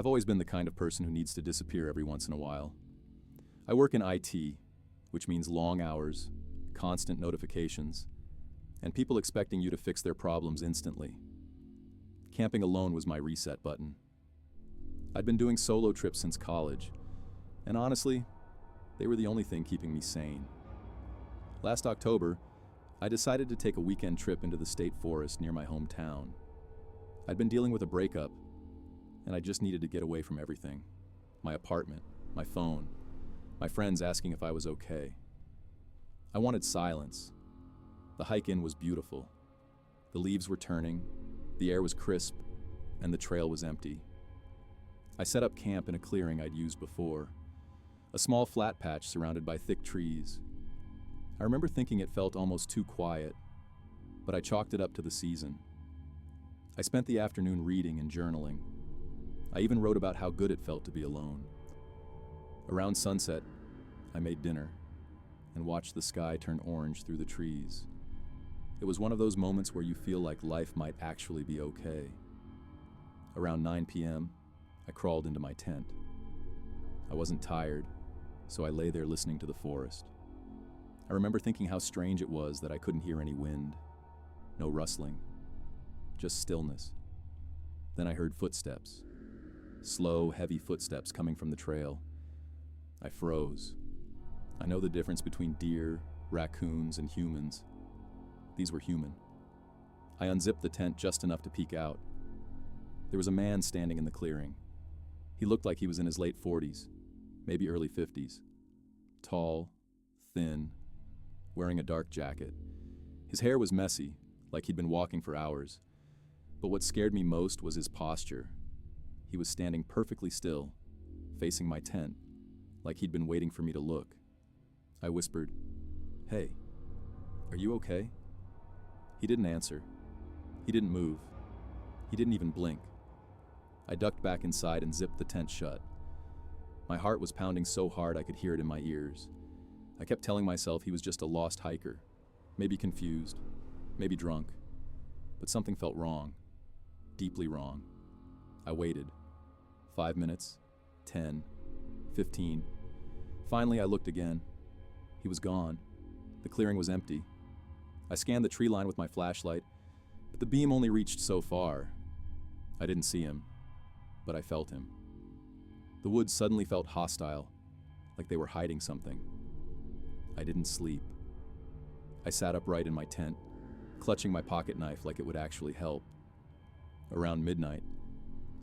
I've always been the kind of person who needs to disappear every once in a while. I work in IT, which means long hours, constant notifications, and people expecting you to fix their problems instantly. Camping alone was my reset button. I'd been doing solo trips since college, and honestly, they were the only thing keeping me sane. Last October, I decided to take a weekend trip into the state forest near my hometown. I'd been dealing with a breakup, and I just needed to get away from everything. My apartment, my phone, my friends asking if I was okay. I wanted silence. The hike in was beautiful. The leaves were turning, the air was crisp, and the trail was empty. I set up camp in a clearing I'd used before, a small flat patch surrounded by thick trees. I remember thinking it felt almost too quiet, but I chalked it up to the season. I spent the afternoon reading and journaling. I even wrote about how good it felt to be alone. Around sunset, I made dinner and watched the sky turn orange through the trees. It was one of those moments where you feel like life might actually be okay. Around 9 p.m., I crawled into my tent. I wasn't tired, so I lay there listening to the forest. I remember thinking how strange it was that I couldn't hear any wind, no rustling, just stillness. Then I heard footsteps, slow, heavy footsteps coming from the trail. I froze. I know the difference between deer, raccoons, and humans. These were human. I unzipped the tent just enough to peek out. There was a man standing in the clearing. He looked like he was in his late 40s, maybe early 50s. Tall, thin, wearing a dark jacket. His hair was messy, like he'd been walking for hours. But what scared me most was his posture. He was standing perfectly still, facing my tent, like he'd been waiting for me to look. I whispered, "Hey, are you okay?" He didn't answer. He didn't move. He didn't even blink. I ducked back inside and zipped the tent shut. My heart was pounding so hard I could hear it in my ears. I kept telling myself he was just a lost hiker, maybe confused, maybe drunk. But something felt wrong, deeply wrong. I waited. 5 minutes, 10, 15. Finally, I looked again. He was gone. The clearing was empty. I scanned the tree line with my flashlight, but the beam only reached so far. I didn't see him, but I felt him. The woods suddenly felt hostile, like they were hiding something. I didn't sleep. I sat upright in my tent, clutching my pocket knife like it would actually help. Around midnight,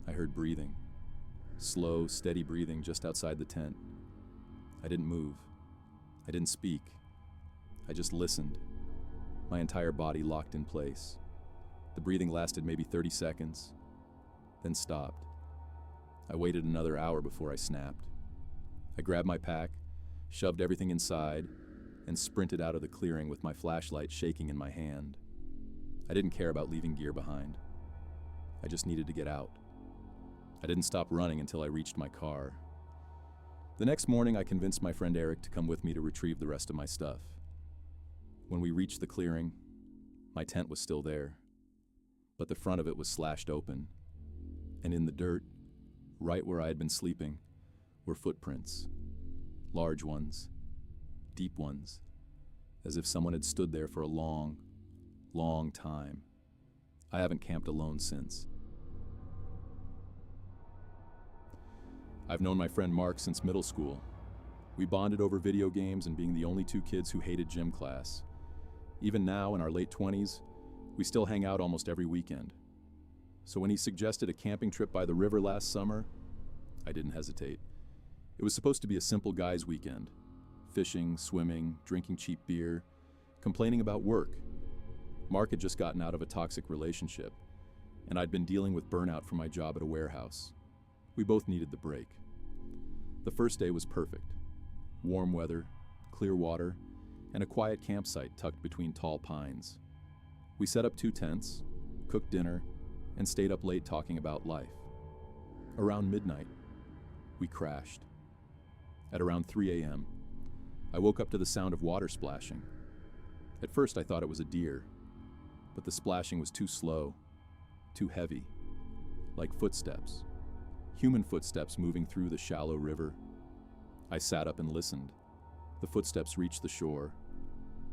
I heard breathing. Slow, steady breathing just outside the tent. I didn't move. I didn't speak. I just listened. My entire body locked in place. The breathing lasted maybe 30 seconds, then stopped. I waited another hour before I snapped. I grabbed my pack, shoved everything inside, and sprinted out of the clearing with my flashlight shaking in my hand. I didn't care about leaving gear behind. I just needed to get out. I didn't stop running until I reached my car. The next morning, I convinced my friend Eric to come with me to retrieve the rest of my stuff. When we reached the clearing, my tent was still there, but the front of it was slashed open, and in the dirt, right where I had been sleeping, were footprints. Large ones, deep ones, as if someone had stood there for a long, long time. I haven't camped alone since. I've known my friend Mark since middle school. We bonded over video games and being the only two kids who hated gym class. Even now, in our late 20s, we still hang out almost every weekend. So when he suggested a camping trip by the river last summer, I didn't hesitate. It was supposed to be a simple guys' weekend. Fishing, swimming, drinking cheap beer, complaining about work. Mark had just gotten out of a toxic relationship, and I'd been dealing with burnout from my job at a warehouse. We both needed the break. The first day was perfect. Warm weather, clear water, and a quiet campsite tucked between tall pines. We set up 2 tents, cooked dinner, and stayed up late talking about life. Around midnight, we crashed. At around 3 a.m., I woke up to the sound of water splashing. At first I thought it was a deer, but the splashing was too slow, too heavy, like footsteps, Human footsteps moving through the shallow river. I sat up and listened. The footsteps reached the shore,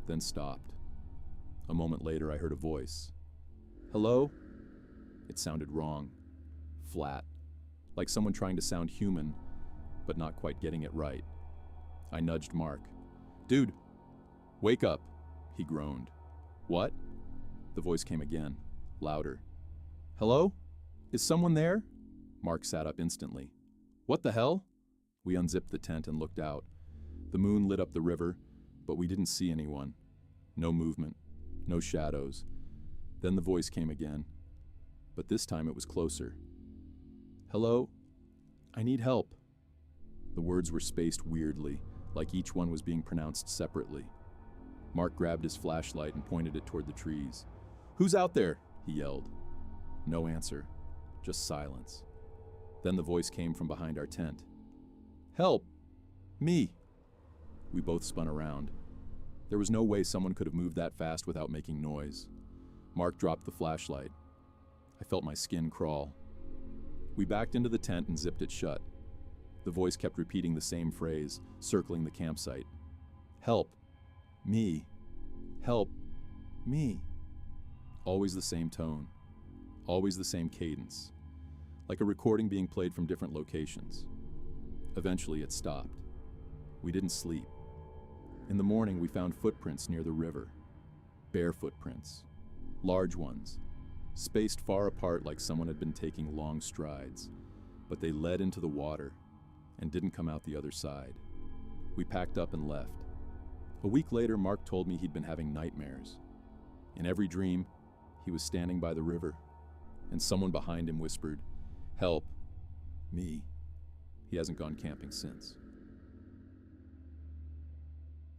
then stopped. A moment later, I heard a voice. "Hello?" It sounded wrong, flat, like someone trying to sound human, but not quite getting it right. I nudged Mark. "Dude, wake up," he groaned. "What?" The voice came again, louder. "Hello? Is someone there?" Mark sat up instantly. "What the hell?" We unzipped the tent and looked out. The moon lit up the river, but we didn't see anyone. No movement, no shadows. Then the voice came again, but this time it was closer. "Hello? I need help." The words were spaced weirdly, like each one was being pronounced separately. Mark grabbed his flashlight and pointed it toward the trees. "Who's out there?" he yelled. No answer, just silence. Then the voice came from behind our tent. "Help! Me!" We both spun around. There was no way someone could have moved that fast without making noise. Mark dropped the flashlight. I felt my skin crawl. We backed into the tent and zipped it shut. The voice kept repeating the same phrase, circling the campsite. "Help! Me! Help! Me!" Always the same tone. Always the same cadence. Like a recording being played from different locations. Eventually it stopped. We didn't sleep. In the morning we found footprints near the river. Bare footprints. Large ones. Spaced far apart like someone had been taking long strides. But they led into the water and didn't come out the other side. We packed up and left. A week later, Mark told me he'd been having nightmares. In every dream, he was standing by the river, and someone behind him whispered, "Help! Me." He hasn't gone camping since.